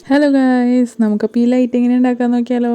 Hello guys, നമുക്കപ്പോൾ ഈ light എങ്ങനെ ഉണ്ടാക്കാൻ നോക്കിയാലോ.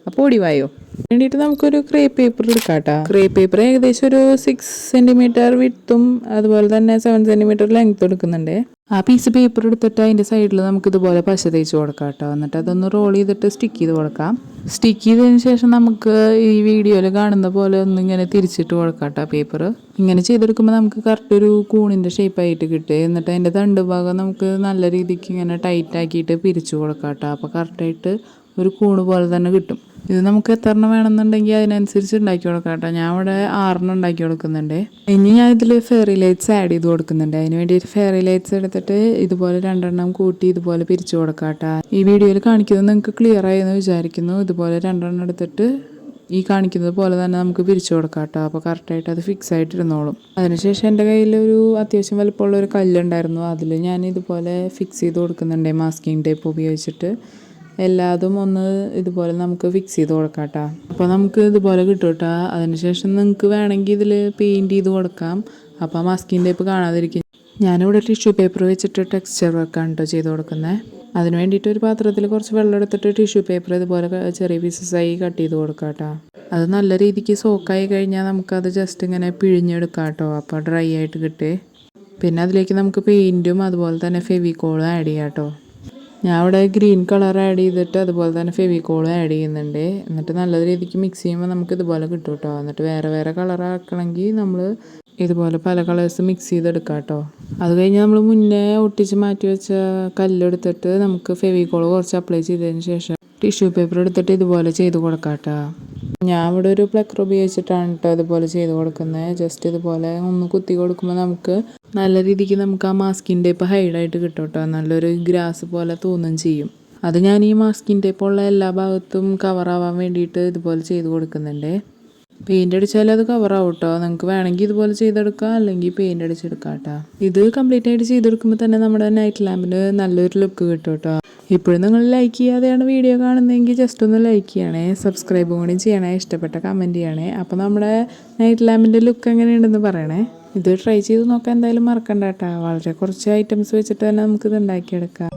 അപ്പോൾ ഓടിവായോ വേണ്ടിയിട്ട് നമുക്കൊരു ക്രേപ്പ് പേപ്പർ എടുക്കാം കേട്ടോ. ക്രേപ്പ് പേപ്പർ ഏകദേശം ഒരു 6 സെൻറ്റിമീറ്റർ വിഡ്ത്തും അതുപോലെ തന്നെ 7 സെൻറ്റിമീറ്റർ ലെങ്ത്തും എടുക്കുന്നുണ്ട്. ആ പീസ് പേപ്പർ എടുത്തിട്ട് അതിൻ്റെ സൈഡിൽ നമുക്ക് ഇതുപോലെ പശ തേച്ച് കൊടുക്കാം കേട്ടോ. എന്നിട്ട് അതൊന്ന് റോൾ ചെയ്തിട്ട് സ്റ്റിക്ക് ചെയ്ത് കൊടുക്കാം. സ്റ്റിക്ക് ചെയ്തതിന് ശേഷം നമുക്ക് ഈ വീഡിയോയിൽ കാണുന്ന പോലെ ഒന്ന് ഇങ്ങനെ തിരിച്ചിട്ട് കൊടുക്കാം കേട്ടോ പേപ്പർ. ഇങ്ങനെ ചെയ്തെടുക്കുമ്പോൾ നമുക്ക് കറക്റ്റ് ഒരു കൂണിൻ്റെ ഷേപ്പായിട്ട് കിട്ടും. എന്നിട്ട് അതിൻ്റെ തണ്ട് ഭാഗം നമുക്ക് നല്ല രീതിക്ക് ഇങ്ങനെ ടൈറ്റ് ആക്കിയിട്ട് പിരിച്ചു കൊടുക്കാം കേട്ടോ. അപ്പോൾ കറക്റ്റായിട്ട് ഒരു കൂണ് പോലെ തന്നെ കിട്ടും. ഇത് നമുക്ക് എത്ര എണ്ണം വേണമെന്നുണ്ടെങ്കിൽ അതിനനുസരിച്ച് ഉണ്ടാക്കി കൊടുക്കാം കേട്ടോ. ഞാൻ ഇവിടെ 6 ഉണ്ടാക്കി കൊടുക്കുന്നുണ്ട്. ഇനി ഞാൻ ഇതിൽ ഫെയറി ലൈറ്റ്സ് ആഡ് ചെയ്ത് കൊടുക്കുന്നുണ്ട്. അതിന് വേണ്ടിയിട്ട് ഫെയറി ലൈറ്റ്സ് എടുത്തിട്ട് ഇതുപോലെ 2 കൂട്ടി ഇതുപോലെ പിരിച്ചു കൊടുക്കാം കേട്ടോ. ഈ വീഡിയോയിൽ കാണിക്കുന്നത് നിങ്ങൾക്ക് ക്ലിയർ ആയെന്ന് വിചാരിക്കുന്നു. ഇതുപോലെ 2 എടുത്തിട്ട് ഈ കാണിക്കുന്നത് പോലെ തന്നെ നമുക്ക് പിരിച്ചു കൊടുക്കാം കേട്ടോ. അപ്പോൾ കറക്റ്റായിട്ട് അത് ഫിക്സ് ആയിട്ട് ഇരുന്നോളും. അതിനുശേഷം എൻ്റെ കയ്യിൽ ഒരു അത്യാവശ്യം വലുപ്പമുള്ള ഒരു കല്ലുണ്ടായിരുന്നു. അതിൽ ഞാൻ ഇതുപോലെ ഫിക്സ് ചെയ്ത് കൊടുക്കുന്നുണ്ട് മാസ്കിങ് ടേപ്പ് ഉപയോഗിച്ചിട്ട്. എല്ലാതും ഒന്ന് ഇതുപോലെ നമുക്ക് ഫിക്സ് ചെയ്ത് കൊടുക്കാം കേട്ടോ. അപ്പോൾ നമുക്ക് ഇതുപോലെ കിട്ടും കേട്ടോ. അതിനുശേഷം നിങ്ങൾക്ക് വേണമെങ്കിൽ ഇതിൽ പെയിൻറ്റ് ചെയ്ത് കൊടുക്കാം. അപ്പോൾ മാസ്കിങ് ടേപ്പ് കാണാതിരിക്കും. ഞാനിവിടെ ടിഷ്യൂ പേപ്പർ വെച്ചിട്ട് ടെക്സ്ചർ വർക്കാണ് കേട്ടോ ചെയ്ത് കൊടുക്കുന്നത്. അതിന് വേണ്ടിയിട്ട് ഒരു പാത്രത്തിൽ കുറച്ച് വെള്ളം എടുത്തിട്ട് ടിഷ്യൂ പേപ്പർ ഇതുപോലെ ചെറിയ പീസസായി കട്ട് ചെയ്ത് കൊടുക്കാം കേട്ടോ. അത് നല്ല രീതിക്ക് സോക്കായി കഴിഞ്ഞാൽ നമുക്കത് ജസ്റ്റ് ഇങ്ങനെ പിഴിഞ്ഞെടുക്കാം കേട്ടോ. അപ്പോൾ ഡ്രൈ ആയിട്ട് കിട്ടേ. പിന്നെ അതിലേക്ക് നമുക്ക് പെയിൻറ്റും അതുപോലെ തന്നെ ഫെവിക്കോളും ആഡ് ചെയ്യാം കേട്ടോ. ഞാൻ ഇവിടെ ഗ്രീൻ കളർ ആഡ് ചെയ്തിട്ട് അതുപോലെ തന്നെ ഫെവിക്കോളും ആഡ് ചെയ്യുന്നുണ്ട്. എന്നിട്ട് നല്ല രീതിക്ക് മിക്സ് ചെയ്യുമ്പോൾ നമുക്ക് ഇതുപോലെ കിട്ടും കേട്ടോ. എന്നിട്ട് വേറെ വേറെ കളർ ആക്കണമെങ്കിൽ നമ്മൾ ഇതുപോലെ പല കളേഴ്സ് മിക്സ് ചെയ്തെടുക്കാം കേട്ടോ. അത് കഴിഞ്ഞ് നമ്മൾ മുന്നേ ഒട്ടിച്ച് മാറ്റി വെച്ച കല്ലെടുത്തിട്ട് നമുക്ക് ഫെവിക്കോൾ കുറച്ച് അപ്ലൈ ചെയ്തതിന് ശേഷം ടിഷ്യൂ പേപ്പർ എടുത്തിട്ട് ഇതുപോലെ ചെയ്ത് കൊടുക്കാം കേട്ടോ. ഞാൻ ഇവിടെ ഒരു പ്ലക്കർ ഉപയോഗിച്ചിട്ടാണ് കേട്ടോ ഇതുപോലെ ചെയ്ത് കൊടുക്കുന്നത്. ജസ്റ്റ് ഇതുപോലെ ഒന്ന് കുത്തി കൊടുക്കുമ്പോൾ നമുക്ക് നല്ല രീതിക്ക് നമുക്ക് ആ മാസ്കിൻ ടേപ്പ് ഹൈഡായിട്ട് കിട്ടും കേട്ടോ. നല്ലൊരു ഗ്രാസ് പോലെ തോന്നും ചെയ്യും. അത് ഞാൻ ഈ മാസ്കിൻ ടേപ്പുള്ള എല്ലാ ഭാഗത്തും കവറാവാൻ വേണ്ടിയിട്ട് ഇതുപോലെ ചെയ്ത് കൊടുക്കുന്നുണ്ട്. പെയിൻ്റ് അടിച്ചാൽ അത് കവറാവും കേട്ടോ. നിങ്ങൾക്ക് വേണമെങ്കിൽ ഇതുപോലെ ചെയ്തെടുക്കാം, അല്ലെങ്കിൽ പെയിൻ്റ് അടിച്ചെടുക്കാം കേട്ടോ. ഇത് കംപ്ലീറ്റ് ആയിട്ട് ചെയ്തെടുക്കുമ്പോൾ തന്നെ നമ്മുടെ നൈറ്റ് ലാമ്പിന് നല്ലൊരു ലുക്ക് കിട്ടും കേട്ടോ. ഇപ്പോഴും നിങ്ങൾ ലൈക്ക് ചെയ്യാതെയാണ് വീഡിയോ കാണുന്നതെങ്കിൽ ജസ്റ്റ് ഒന്ന് ലൈക്ക് ചെയ്യണേ, സബ്സ്ക്രൈബ് കൂടി ചെയ്യണേ, ഇഷ്ടപ്പെട്ട കമൻറ്റ് ചെയ്യണേ. അപ്പോൾ നമ്മുടെ നൈറ്റ് ലാമ്പിൻ്റെ ലുക്ക് എങ്ങനെയുണ്ടെന്ന് പറയണേ. ഇത് ട്രൈ ചെയ്ത് നോക്കാൻ എന്തായാലും മറക്കണ്ട കേട്ടോ. വളരെ കുറച്ച് ഐറ്റംസ് വെച്ചിട്ട് തന്നെ നമുക്കിത് ഉണ്ടാക്കിയെടുക്കാം.